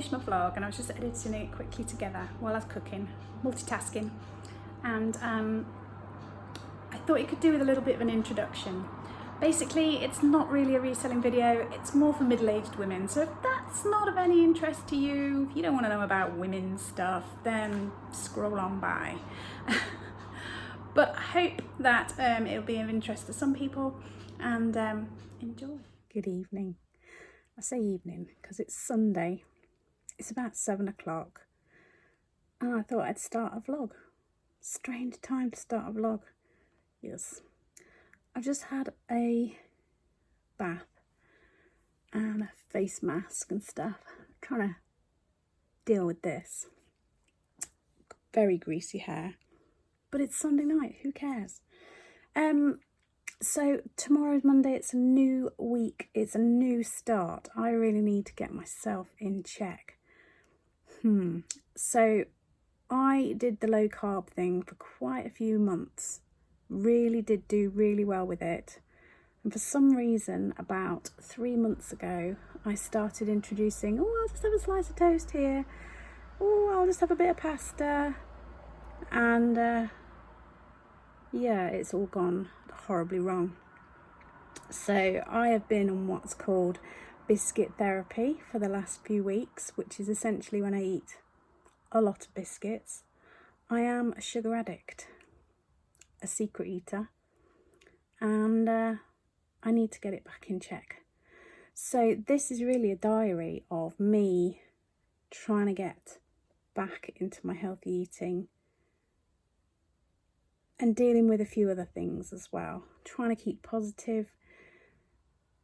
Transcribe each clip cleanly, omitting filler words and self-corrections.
finished my vlog and I was just editing it quickly together while I was cooking, multitasking, and I thought it could do with a little bit of an introduction. Basically, it's not really a reselling video, it's more for middle-aged women, so if that's not of any interest to you, if you don't want to know about women's stuff, then scroll on by. But I hope that it'll be of interest to some people, and enjoy. Good evening. I say evening because it's Sunday. It's about 7 o'clock and I thought I'd start a vlog. Strange time to start a vlog. Yes. I've just had a bath and a face mask and stuff. I'm trying to deal with this. Very greasy hair. But it's Sunday night, who cares? So tomorrow's Monday, it's a new week, it's a new start. I really need to get myself in check. So I did the low carb thing for quite a few months. Really did do really well with it. And for some reason, about 3 months ago, I started introducing, oh, I'll just have a slice of toast here. Oh, I'll just have a bit of pasta. And yeah, it's all gone horribly wrong. So I have been on what's called Biscuit Therapy for the last few weeks, which is essentially when I eat a lot of biscuits. I am a sugar addict, a secret eater, and I need to get it back in check. So this is really a diary of me trying to get back into my healthy eating and dealing with a few other things as well. Trying to keep positive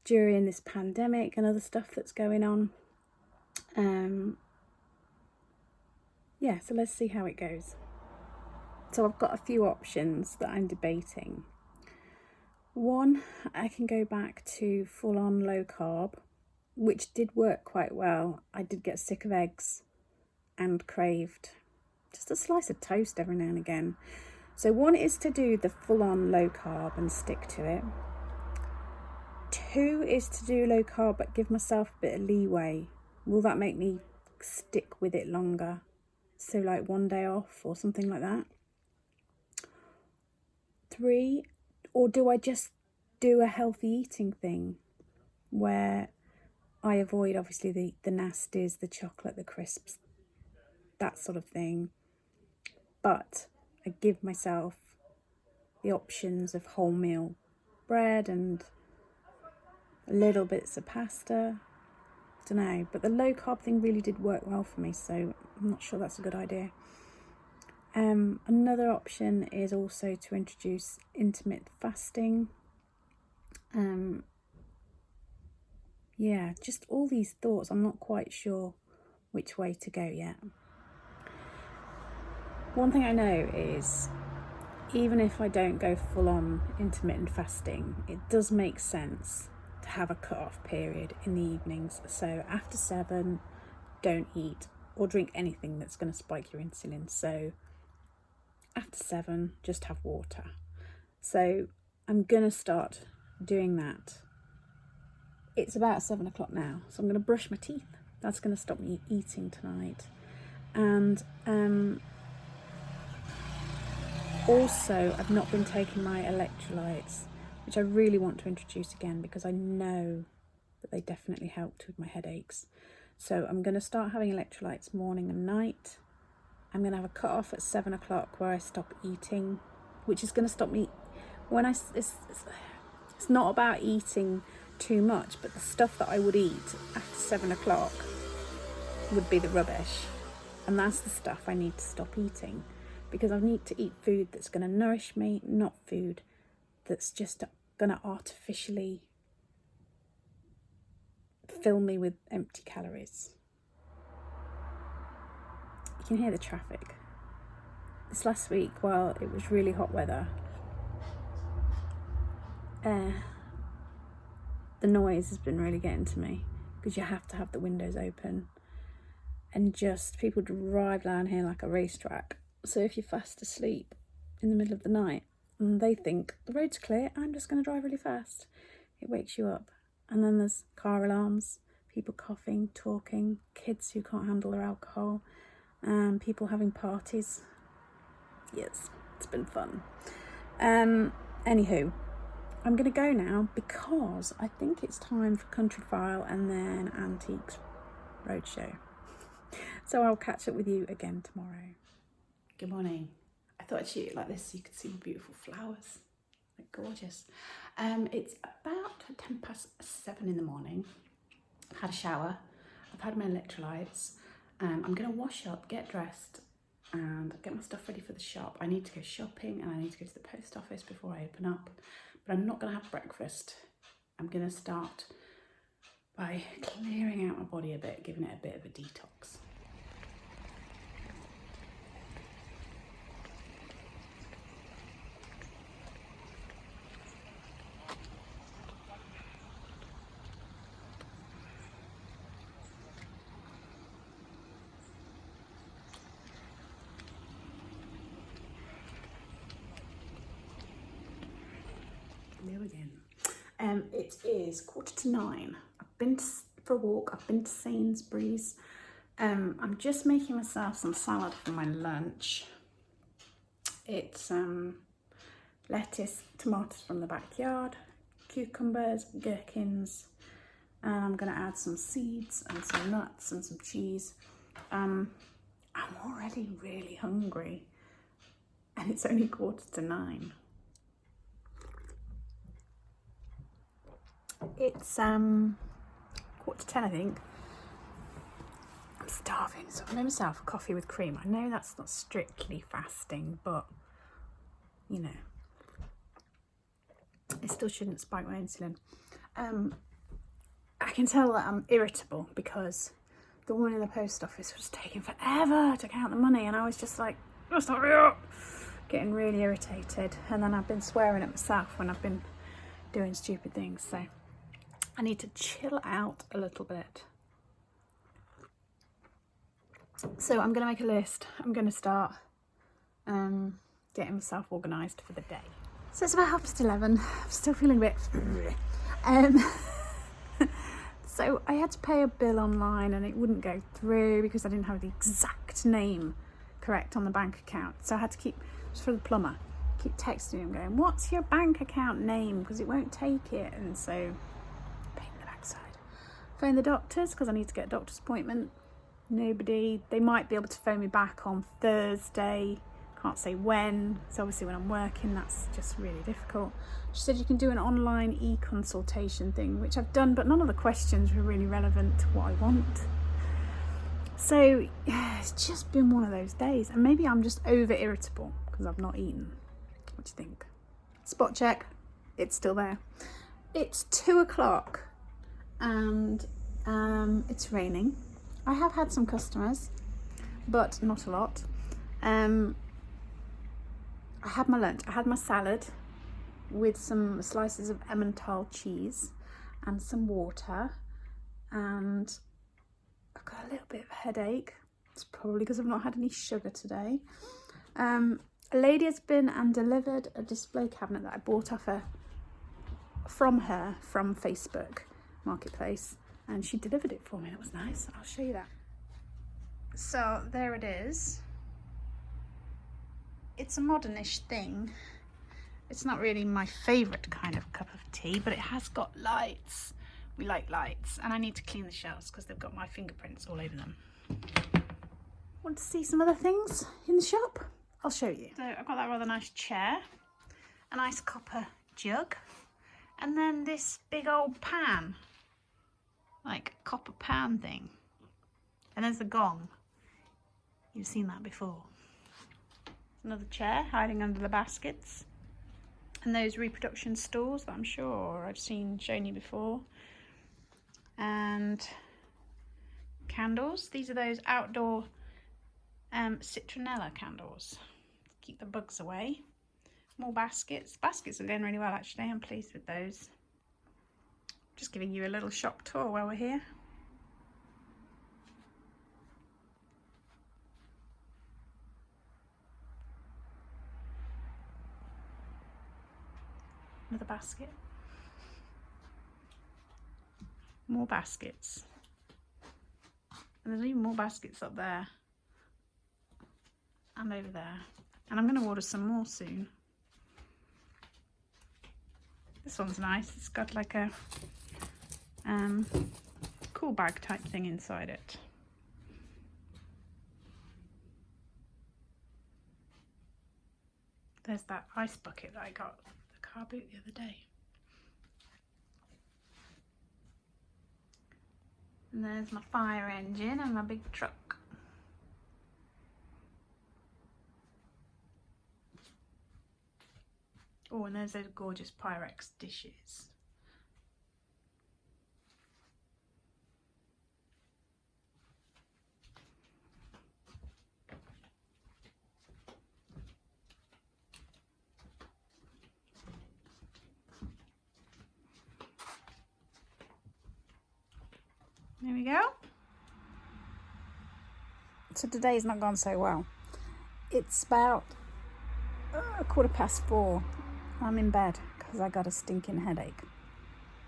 during this pandemic and other stuff that's going on. Yeah, so let's see how it goes. So I've got a few options that I'm debating. One, I can go back to full-on low carb, which did work quite well. I did get sick of eggs and craved just a slice of toast every now and again. So one is to do the full-on low carb and stick to it. 2 is to do low carb but give myself a bit of leeway. Will that make me stick with it longer? So like 1 day off or something like that. 3, or do I just do a healthy eating thing where I avoid obviously the nasties, the chocolate, the crisps, that sort of thing, but I give myself the options of wholemeal bread and little bits of pasta. Don't know, but the low carb thing really did work well for me, so I'm not sure that's a good idea. Another option is also to introduce intermittent fasting. Yeah, just all these thoughts. I'm not quite sure which way to go yet. One thing I know is, even if I don't go full on intermittent fasting, it does make sense to have a cut-off period in the evenings. So after 7, don't eat or drink anything that's going to spike your insulin. So after 7, just have water. So I'm going to start doing that. It's about 7 o'clock now, so I'm going to brush my teeth. That's going to stop me eating tonight. And also, I've not been taking my electrolytes, which I really want to introduce again because I know that they definitely helped with my headaches. So I'm going to start having electrolytes morning and night. I'm going to have a cut off at 7 o'clock where I stop eating, which is going to stop me when it's not about eating too much, but the stuff that I would eat after 7 o'clock would be the rubbish. And that's the stuff I need to stop eating, because I need to eat food that's going to nourish me, not food that's just going to artificially fill me with empty calories. You can hear the traffic. This last week, while it was really hot weather, the noise has been really getting to me, because you have to have the windows open, and just people drive down here like a racetrack. So if you're fast asleep in the middle of the night and they think the road's clear, I'm just going to drive really fast, it wakes you up. And then there's car alarms, people coughing, talking, kids who can't handle their alcohol, people having parties. Yes, it's been fun. Anywho, I'm going to go now because I think it's time for Country File and then Antiques Roadshow. So I'll catch up with you again tomorrow. Good morning. I thought I'd shoot it like this so you could see the beautiful flowers. They're gorgeous. It's about 7:10 in the morning. I've had a shower. I've had my electrolytes. I'm going to wash up, get dressed and get my stuff ready for the shop. I need to go shopping and I need to go to the post office before I open up. But I'm not going to have breakfast. I'm going to start by clearing out my body a bit, giving it a bit of a detox. There again. It is 9:15. I've been for a walk. I've been to Sainsbury's. I'm just making myself some salad for my lunch. It's lettuce, tomatoes from the backyard, cucumbers, gherkins, and I'm going to add some seeds and some nuts and some cheese. I'm already really hungry, and it's only 9:15. It's 9:45, I think. I'm starving, so I made myself a coffee with cream. I know that's not strictly fasting, but you know, it still shouldn't spike my insulin. I can tell that I'm irritable because the woman in the post office was taking forever to count the money, and I was just like, just hurry up, getting really irritated. And then I've been swearing at myself when I've been doing stupid things, so I need to chill out a little bit. So I'm going to make a list. I'm going to start getting myself organised for the day. So it's about 11:30. I'm still feeling a bit... So I had to pay a bill online and it wouldn't go through because I didn't have the exact name correct on the bank account. So I had to keep, just for the plumber, keep texting him going, what's your bank account name? Because it won't take it. And so... phone the doctors because I need to get a doctor's appointment. Nobody. They might be able to phone me back on Thursday. Can't say when. So obviously when I'm working, that's just really difficult. She said you can do an online e-consultation thing, which I've done, but none of the questions were really relevant to what I want. So yeah, it's just been one of those days, and maybe I'm just over irritable because I've not eaten. What do you think? Spot check. It's still there. It's 2:00. And it's raining. I have had some customers, but not a lot. I had my lunch. I had my salad with some slices of Emmental cheese and some water, and I've got a little bit of a headache. It's probably because I've not had any sugar today. A lady has been and delivered a display cabinet that I bought from Facebook Marketplace, and she delivered it for me. It was nice. I'll show you that. So there it is. It's a modernish thing. It's not really my favourite kind of cup of tea, but it has got lights. We like lights, and I need to clean the shelves because they've got my fingerprints all over them. Want to see some other things in the shop? I'll show you. So I've got that rather nice chair, a nice copper jug, and then this big old pan, like copper pan thing. And there's the gong. You've seen that before. Another chair hiding under the baskets. And those reproduction stools that I'm sure I've shown you before. And candles. These are those outdoor citronella candles. Keep the bugs away. More baskets. Baskets are going really well actually. I'm pleased with those. Just giving you a little shop tour while we're here. Another basket. More baskets. And there's even more baskets up there and over there. And I'm going to order some more soon. This one's nice. It's got like a cool bag type thing inside it. There's that ice bucket that I got at the car boot the other day. And there's my fire engine and my big truck. Oh, and there's those gorgeous Pyrex dishes. There we go. So today's not gone so well. It's about 4:15. I'm in bed because I got a stinking headache.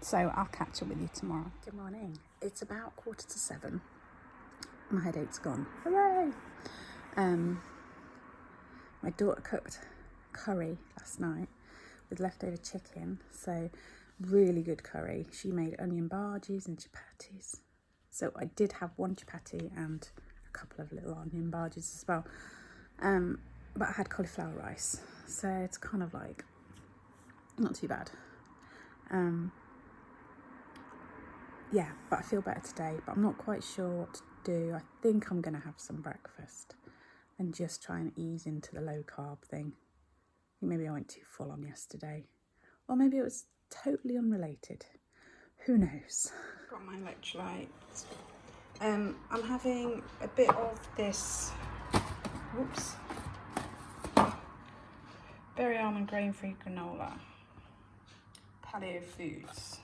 So I'll catch up with you tomorrow. Good morning. It's about 7:15. My headache's gone. Hooray! My daughter cooked curry last night with leftover chicken. So really good curry. She made onion bhajis and chapatis. So I did have one chapati and a couple of little onion bhajis as well. But I had cauliflower rice. So it's kind of like not too bad. Yeah, but I feel better today, but I'm not quite sure what to do. I think I'm going to have some breakfast and just try and ease into the low carb thing. I think maybe I went too full on yesterday, or maybe it was totally unrelated. Who knows? Got my electrolytes. I'm having a bit of this, whoops, berry almond grain-free granola, Paleo Foods.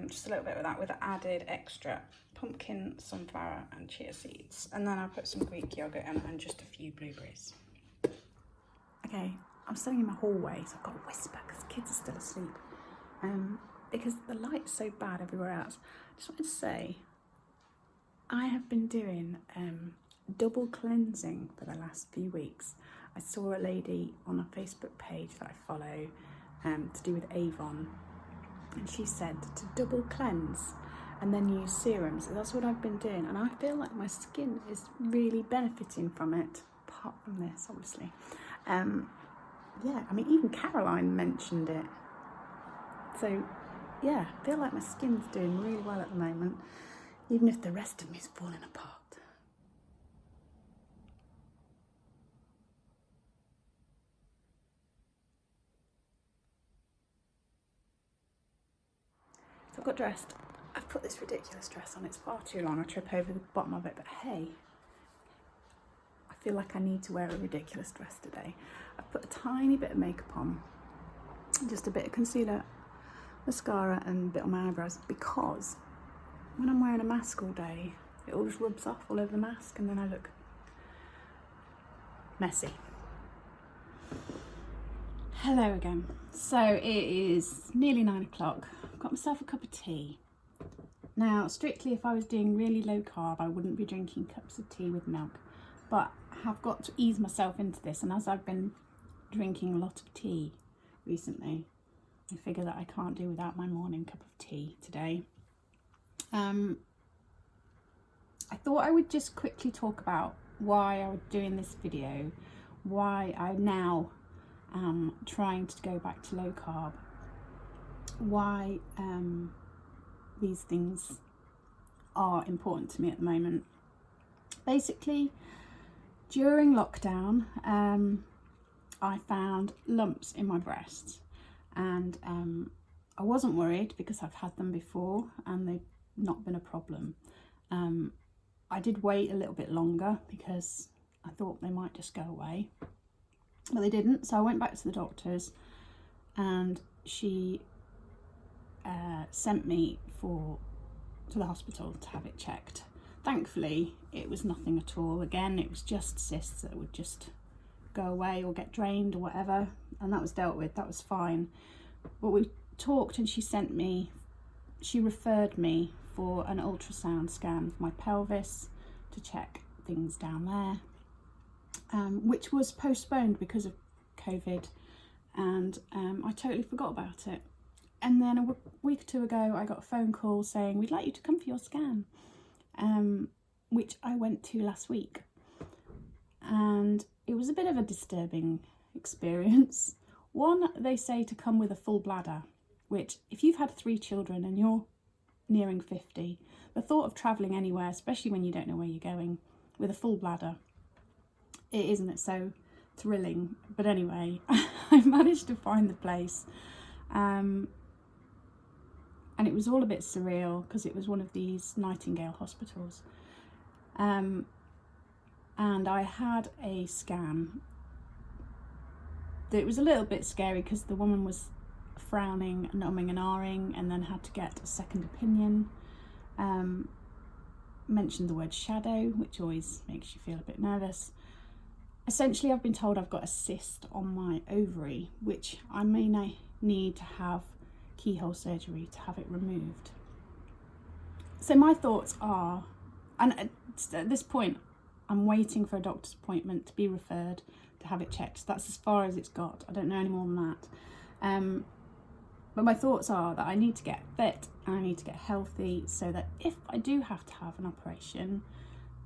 Just a little bit of that with added extra pumpkin, sunflower and chia seeds. And then I'll put some Greek yogurt in and just a few blueberries. Okay, I'm standing in my hallway, so I've got to whisper because the kids are still asleep. Because the light's so bad everywhere else. I just wanted to say, I have been doing double cleansing for the last few weeks. I saw a lady on a Facebook page that I follow to do with Avon, and she said to double cleanse and then use serums. So that's what I've been doing, and I feel like my skin is really benefiting from it, apart from this obviously. Yeah, I mean even Caroline mentioned it. So yeah, I feel like my skin's doing really well at the moment, even if the rest of me is falling apart. So I've got dressed. I've put this ridiculous dress on. It's far too long. I trip over the bottom of it, but hey, I feel like I need to wear a ridiculous dress today. I've put a tiny bit of makeup on, just a bit of concealer, mascara and a bit on my eyebrows, because when I'm wearing a mask all day, it all just rubs off all over the mask and then I look messy. Hello again. So it is nearly 9 o'clock. I've got myself a cup of tea. Now, strictly if I was doing really low carb, I wouldn't be drinking cups of tea with milk, but I have got to ease myself into this, and as I've been drinking a lot of tea recently, I figure that I can't do without my morning cup of tea today. I thought I would just quickly talk about why I was doing this video, why I now am trying to go back to low carb, why these things are important to me at the moment. Basically, during lockdown, I found lumps in my breasts, and I wasn't worried because I've had them before and they've not been a problem. I did wait a little bit longer because I thought they might just go away, but they didn't. So I went back to the doctors and she sent me to the hospital to have it checked. Thankfully, it was nothing at all. Again, it was just cysts that would just go away or get drained or whatever, and that was dealt with. That was fine. But we talked and she referred me for an ultrasound scan for my pelvis to check things down there, which was postponed because of COVID, and I totally forgot about it. And then a week or two ago I got a phone call saying, we'd like you to come for your scan, which I went to last week, and it was a bit of a disturbing experience. One, they say to come with a full bladder, which if you've had 3 children and you're nearing 50, the thought of travelling anywhere, especially when you don't know where you're going, with a full bladder, it isn't so thrilling. But anyway, I managed to find the place, and it was all a bit surreal because it was one of these Nightingale hospitals, and I had a scan. It was a little bit scary because the woman was frowning and umming and ahhing, and then had to get a second opinion. Mentioned the word shadow, which always makes you feel a bit nervous. Essentially, I've been told I've got a cyst on my ovary, which I may need to have keyhole surgery to have it removed. So my thoughts are, and at this point I'm waiting for a doctor's appointment to be referred to have it checked. That's as far as it's got. I don't know any more than that. But my thoughts are that I need to get fit and I need to get healthy so that if I do have to have an operation,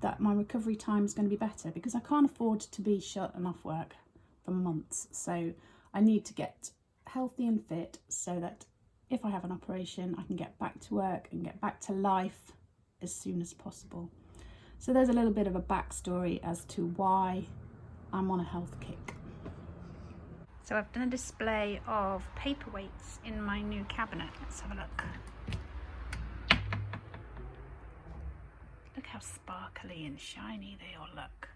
that my recovery time is going to be better, because I can't afford to be shut and off work for months. So I need to get healthy and fit so that if I have an operation, I can get back to work and get back to life as soon as possible. So there's a little bit of a backstory as to why I'm on a health kick. So I've done a display of paperweights in my new cabinet. Let's have a look. Look how sparkly and shiny they all look.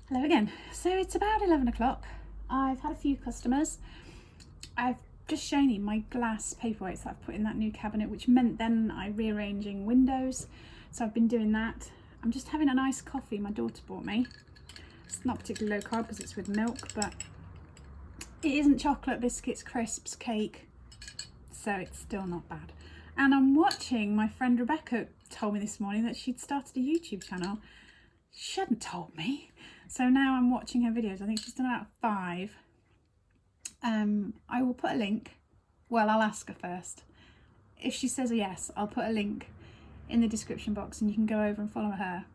Hello again. So it's about 11 o'clock. I've had a few customers. I've just shown you my glass paperweights that I've put in that new cabinet, which meant then I'm rearranging windows. So I've been doing that. I'm just having a nice coffee my daughter bought me. It's not particularly low carb because it's with milk, but it isn't chocolate, biscuits, crisps, cake, so it's still not bad. And I'm watching, my friend Rebecca told me this morning that she'd started a YouTube channel. She hadn't told me. So now I'm watching her videos. I think she's done about 5. I will put a link. Well, I'll ask her first. If she says yes, I'll put a link in the description box and you can go over and follow her.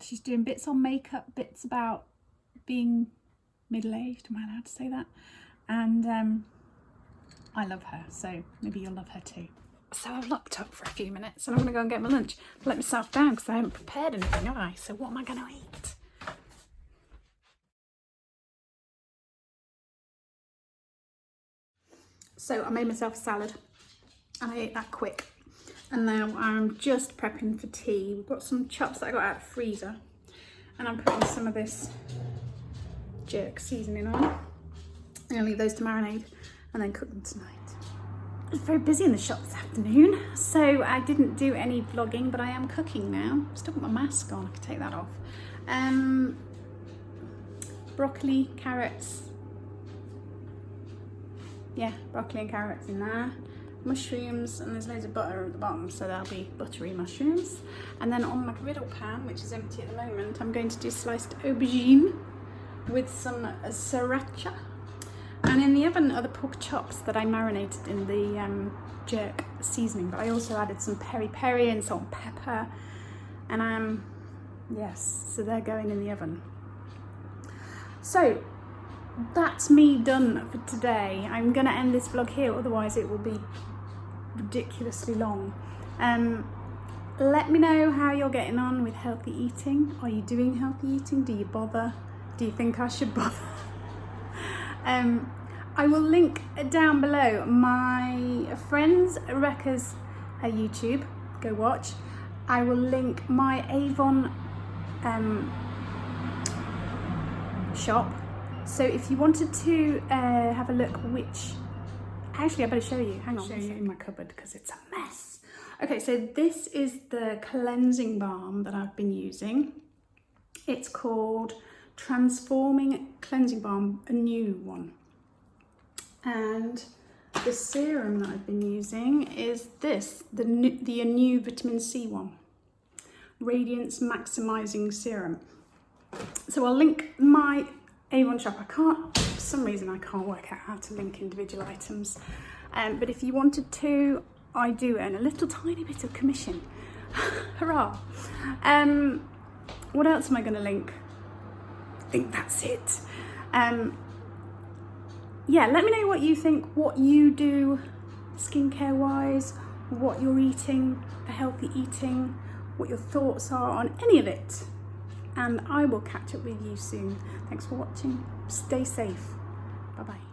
She's doing bits on makeup, bits about being middle-aged, am I allowed to say that? And I love her, so maybe you'll love her too. So I've locked up for a few minutes and I'm gonna go and get my lunch. Let myself down because I haven't prepared anything, have I? So what am I gonna eat? So I made myself a salad and I ate that quick. And now I'm just prepping for tea. We've got some chops that I got out of the freezer. And I'm putting some of this jerk seasoning on. I'm gonna leave those to marinate and then cook them tonight. I was very busy in the shop this afternoon, so I didn't do any vlogging, but I am cooking now. Still got my mask on, I can take that off. Broccoli, carrots. Yeah, broccoli and carrots in there. Mushrooms, and there's loads of butter at the bottom, so there'll be buttery mushrooms. And then on my griddle pan, which is empty at the moment, I'm going to do sliced aubergine with some sriracha. And in the oven are the pork chops that I marinated in the jerk seasoning, but I also added some peri-peri and salt and pepper. And yes, so they're going in the oven. So that's me done for today. I'm gonna end this vlog here, otherwise it will be ridiculously long. Let me know how you're getting on with healthy eating. Are you doing healthy eating? Do you bother? Do you think I should bother? I will link down below my friend's Rebecca's YouTube, go watch. I will link my Avon shop. So if you wanted to have a look, which actually I better show you. Hang on, I'll show you in my cupboard because it's a mess. Okay, so this is the cleansing balm that I've been using. It's called Transforming Cleansing Balm, a new one. And The serum that I've been using is this, the new vitamin C one, Radiance Maximizing Serum. So I'll link my Avon shop. For some reason I can't work out how to link individual items. But if you wanted to, I do earn a little tiny bit of commission. Hurrah. What else am I going to link? I think that's it. Yeah, let me know what you think, what you do skincare wise, what you're eating for healthy eating, what your thoughts are on any of it. And I will catch up with you soon. Thanks for watching. Stay safe. Bye bye.